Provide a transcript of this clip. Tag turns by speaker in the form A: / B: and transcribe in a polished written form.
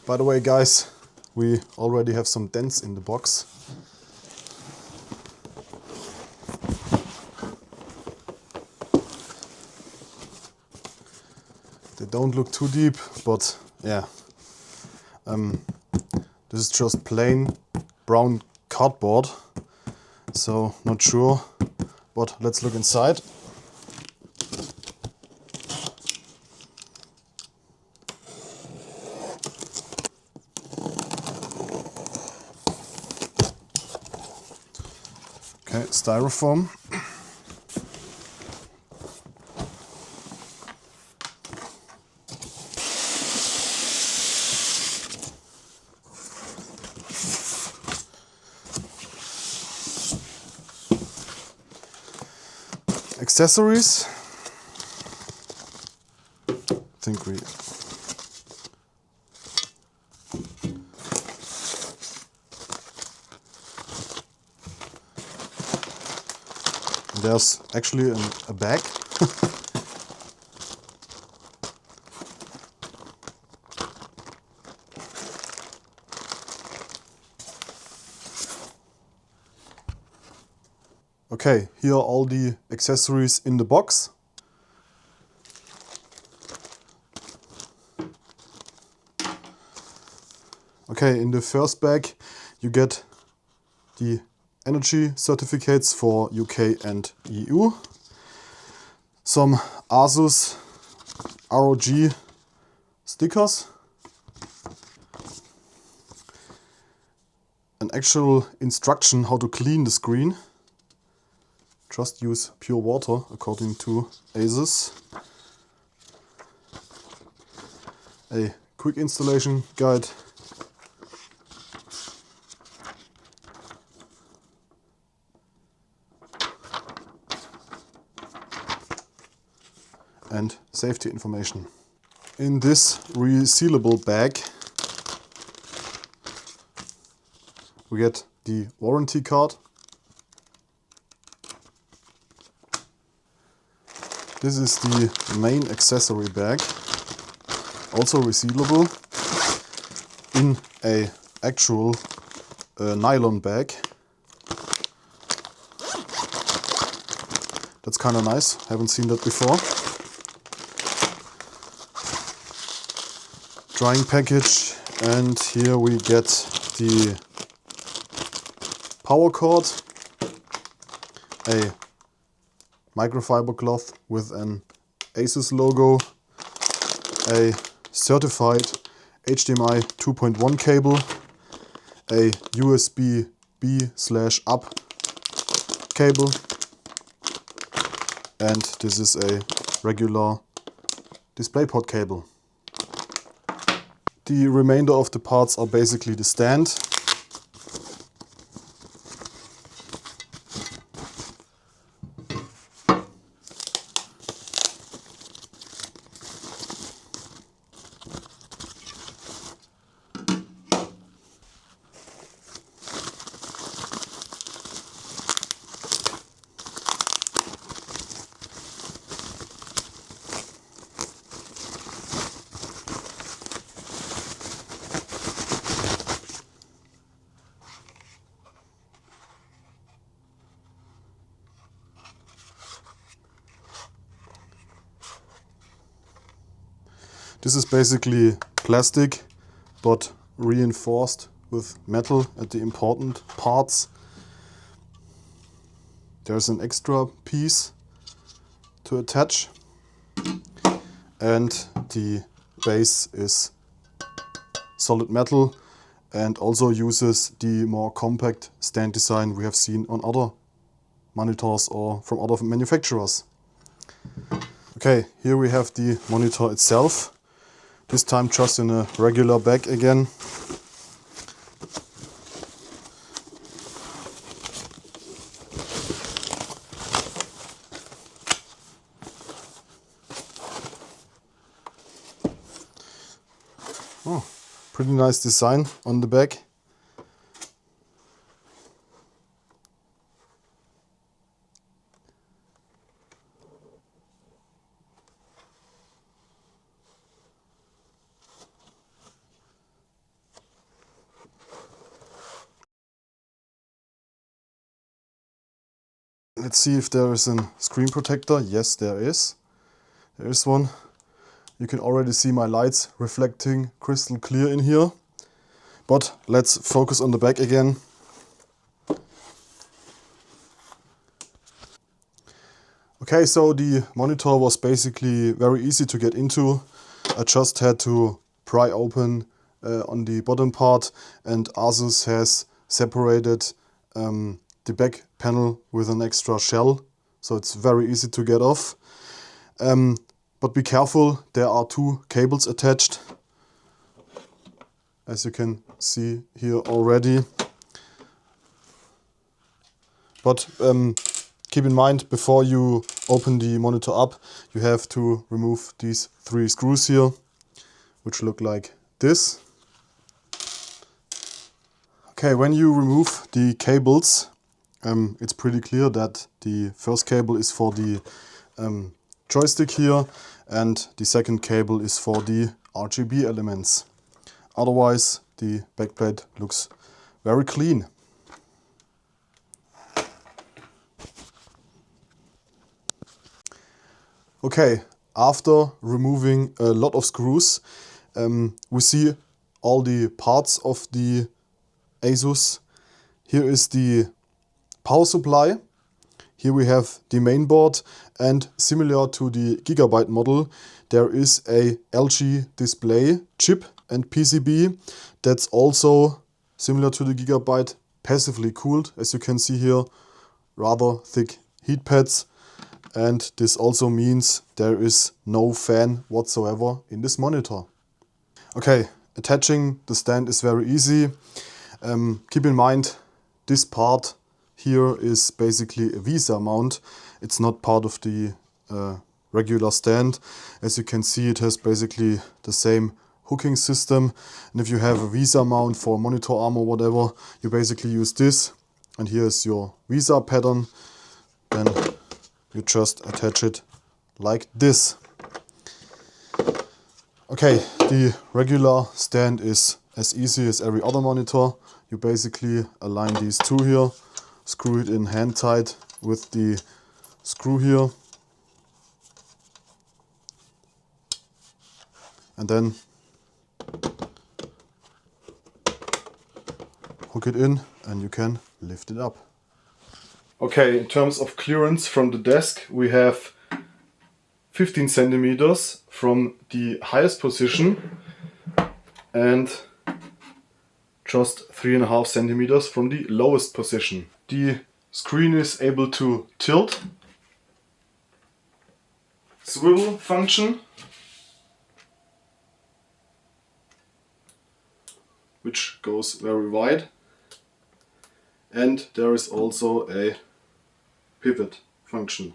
A: By the way, guys, we already have some dents in the box. They don't look too deep, but yeah. This is just plain brown cardboard, so not sure, but let's look inside. Okay, styrofoam. Accessories. I think we there's actually a bag. Okay, here are all the accessories in the box. Okay, in the first bag you get the energy certificates for UK and EU, some Asus ROG stickers, an actual instruction how to clean the screen. Just use pure water according to Asus. A quick installation guide. And safety information. In this resealable bag we get the warranty card. This is the main accessory bag, also resealable, in a actual nylon bag. That's kind of nice, haven't seen that before. Drying package, and here we get the power cord, a microfiber cloth with an Asus logo, a certified HDMI 2.1 cable, a USB-B/up cable, and this is a regular DisplayPort cable. The remainder of the parts are basically the stand. This is basically plastic, but reinforced with metal at the important parts. There's an extra piece to attach, and the base is solid metal and also uses the more compact stand design we have seen on other monitors or from other manufacturers. Okay, here we have the monitor itself. This time just in a regular bag again. Oh, pretty nice design on the back. Let's see if there is a screen protector. Yes, there is. There is one. You can already see my lights reflecting crystal clear in here. But let's focus on the back again. Okay, so the monitor was basically very easy to get into. I just had to pry open on the bottom part, and Asus has separated the back panel with an extra shell, so it's very easy to get off. But be careful, there are two cables attached, as you can see here already. But keep in mind, before you open the monitor up, you have to remove these three screws here, which look like this. Okay, when you remove the cables, it's pretty clear that the first cable is for the joystick here, and the second cable is for the RGB elements. Otherwise, the backplate looks very clean. Okay, after removing a lot of screws, we see all the parts of the Asus. Here is the power supply. Here we have the main board, and similar to the Gigabyte model, there is a LG display chip and PCB that's also similar to the Gigabyte, passively cooled. As you can see here, rather thick heat pads. And this also means there is no fan whatsoever in this monitor. Okay, attaching the stand is very easy. Keep in mind, this part here is basically a VESA mount. It's not part of the regular stand. As you can see, it has basically the same hooking system. And if you have a VESA mount for monitor arm or whatever, you basically use this. And here is your VESA pattern. Then you just attach it like this. Okay, the regular stand is as easy as every other monitor. You basically align these two here, screw it in hand tight with the screw here, and then hook it in and you can lift it up. Okay, in terms of clearance from the desk, we have 15 centimeters from the highest position and just 3.5 centimeters from the lowest position. The screen is able to tilt, swivel function, which goes very wide, and there is also a pivot function.